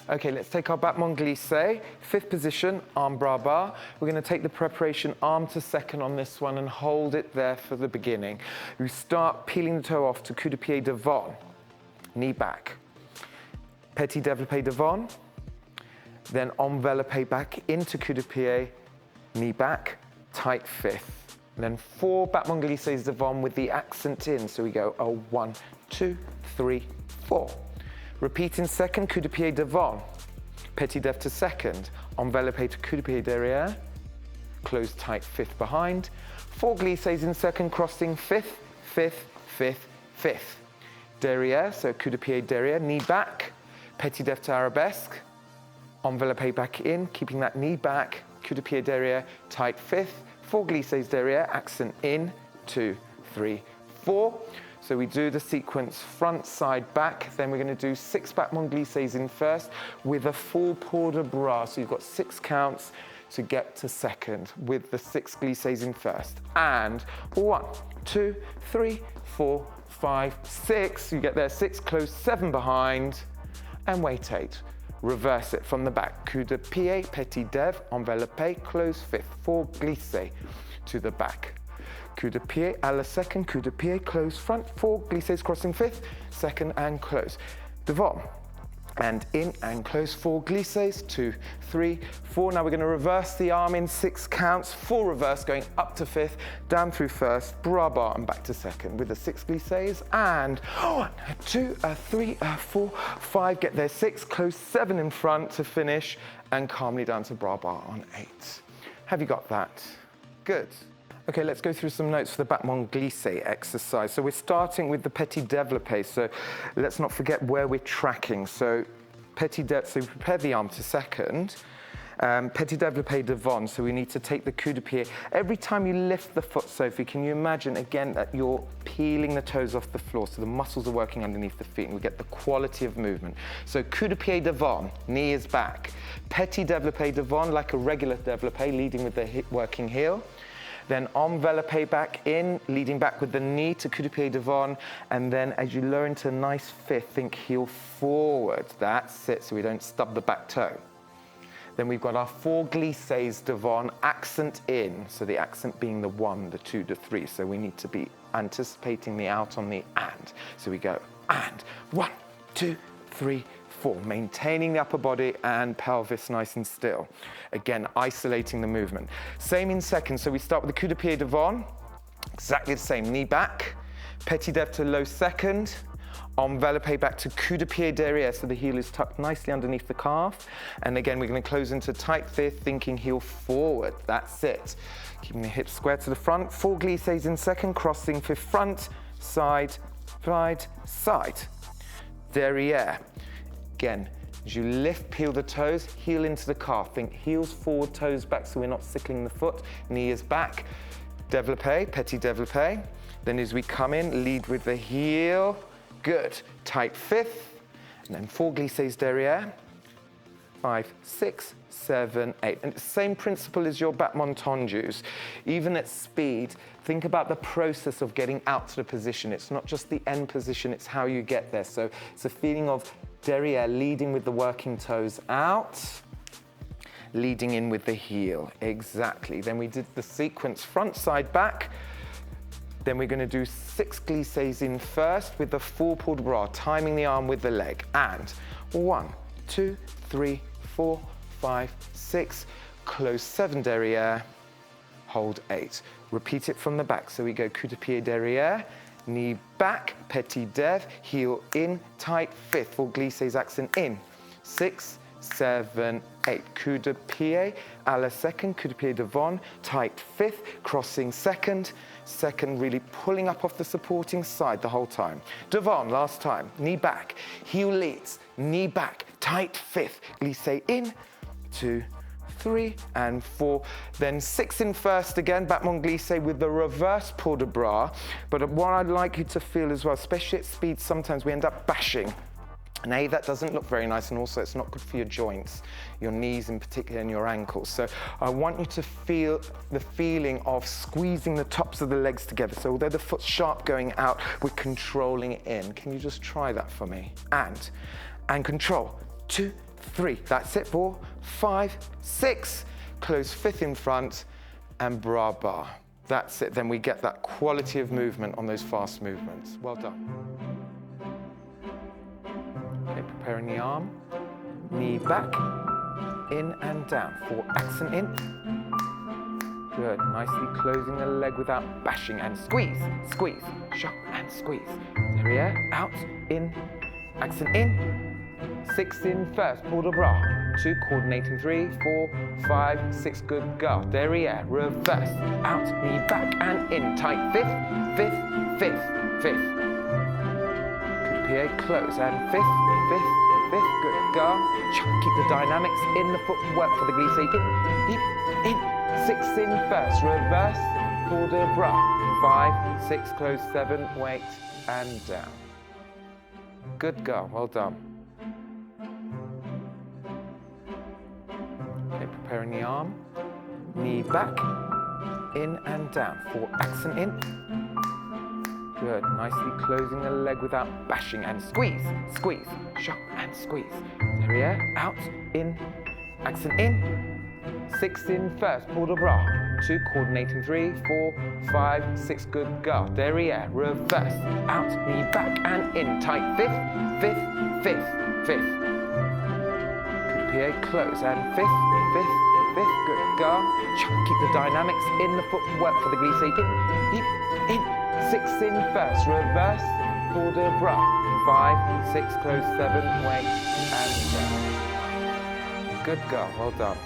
Okay, let's take our Battement Glisse. Fifth position, arm bras bar. We're going to take the preparation arm to second on this one and hold it there for the beginning. We start peeling the toe off to coup de pied devant, knee back. Petit développé devant, then enveloppé back into coup de pied, knee back, tight fifth. And then 4 Battement Glisses devant with the accent in. So we go 1, 2, 3, 4. Repeat in second, coup de pied devant. Petit dev to second, enveloppé to coup de pied derrière. Close tight fifth behind. 4 glisses in second, crossing fifth, fifth, fifth, fifth. Derrière, so coup de pied derrière, knee back. Petit dev to arabesque. Enveloppé back in, keeping that knee back. Coup de pied derrière, tight fifth. 4 glisses derrière, accent in, 2, 3, 4. So we do the sequence front, side, back. Then we're going to do 6 Battement Glisses in first with a full port de bras. So you've got 6 counts to get to second with the 6 glisses in first. And 1, 2, 3, 4, 5, 6. You get there 6, close 7 behind, and wait 8. Reverse it from the back. Coup de pied, petit dev, enveloppé, close fifth. 4 glisses to the back. Coup de pied à la second, coup de pied, close front, 4 glisses crossing fifth, second and close. Devant, and in and close, 4 glisses, 2, 3, 4. Now we're going to reverse the arm in 6 counts, 4 reverse, going up to fifth, down through first, bras bar and back to second with the 6 glisses, and 1, 2, 3, 4, 5, get there 6, close 7 in front to finish, and calmly down to bras bar on 8. Have you got that? Good. Okay, let's go through some notes for the Battement Glisse exercise. So we're starting with the petit développé. So let's not forget where we're tracking. So so we prepare the arm to second. Petit développé devant. So we need to take the coup de pied. Every time you lift the foot, Sophie, can you imagine again that you're peeling the toes off the floor, so the muscles are working underneath the feet, and we get the quality of movement. So coup de pied devant, knee is back. Petit développé devant, like a regular développé, leading with the working heel. Then enveloppé back in, leading back with the knee to coup de pied devant, and then as you lower into a nice fifth, think heel forward. That's it, so we don't stub the back toe. Then we've got our 4 glisses devant, accent in, so the accent being the 1, the 2, the 3, so we need to be anticipating the out on the and. So we go and, 1, 2, 3, 4, maintaining the upper body and pelvis nice and still. Again, isolating the movement. Same in second, so we start with the coup de pied devant, exactly the same, knee back, petit dev to low second, enveloppé back to coup de pied derrière, so the heel is tucked nicely underneath the calf, and again we're going to close into tight fifth, thinking heel forward, that's it. Keeping the hips square to the front, 4 glisses in second, crossing fifth front, side, side, side, derrière. Again, as you lift, peel the toes, heel into the calf. Think heels forward, toes back, so we're not sickling the foot. Knee is back. Développé, petit développé. Then as we come in, lead with the heel. Good. Tight fifth. And then 4 glisses derrière. 5, 6, 7, 8. And it's the same principle as your battement tendus. Even at speed, think about the process of getting out to the position. It's not just the end position, it's how you get there. So it's a feeling of derrière, leading with the working toes out, leading in with the heel. Exactly. Then we did the sequence front, side, back. Then we're going to do 6 glisses in first with the full port de bras, timing the arm with the leg. And 1, 2, 3, 4, 5, 6, close 7 derrière, hold 8. Repeat it from the back. So we go coup de pied derrière, knee back, petit dev, heel in, tight fifth, 4 glisses accent in, 6, 7, 8. Coup de pied à la second, coup de pied devant, tight fifth, crossing second, second really pulling up off the supporting side the whole time. Devant, last time, knee back, heel leads, knee back, tight fifth, glisse in, 2, 3, and 4. Then 6 in first again, Battement Glisse with the reverse port de bras. But what I'd like you to feel as well, especially at speed, sometimes we end up bashing. And A, that doesn't look very nice, and also it's not good for your joints, your knees in particular, and your ankles. So I want you to feel the feeling of squeezing the tops of the legs together. So although the foot's sharp going out, we're controlling it in. Can you just try that for me? And control. 2, 3, that's it, 4, 5, 6, close 5th in front, and bra bar. That's it, then we get that quality of movement on those fast movements. Well done. Okay, preparing the arm, knee back, in and down, 4, accent in. Good, nicely closing the leg without bashing, and squeeze, squeeze, shop and squeeze. Derriere, out, in, accent in. 6 in first, pull the bra. 2, coordinating 3, 4, 5, 6, good girl. Derriere, reverse, out, knee back and in, tight, 5th, 5th, 5th, 5th. Coup de pied, close, and 5th, 5th, 5th, good girl. Keep the dynamics in the footwork for the glisse. In. 6 in first, reverse, pull the bra. 5, 6, close, 7, wait, and down. Good girl, well done. Okay, preparing the arm, knee back, in and down, 4, accent in. Good, nicely closing the leg without bashing, and squeeze, squeeze, shop and squeeze. Derriere, out, in, accent in. 6 in first, pull the bra. 2, coordinating 3, 4, 5, 6, good girl. Derriere, reverse, out, knee back and in, tight, 5th, 5th, 5th, 5th. Coup de pied, close, and 5th, 5th, 5th, good girl. Keep the dynamics in the footwork for the glisse. In. 6 in first, reverse, pull the bra. 5, 6, close, 7, wait, and down. Good girl, well done.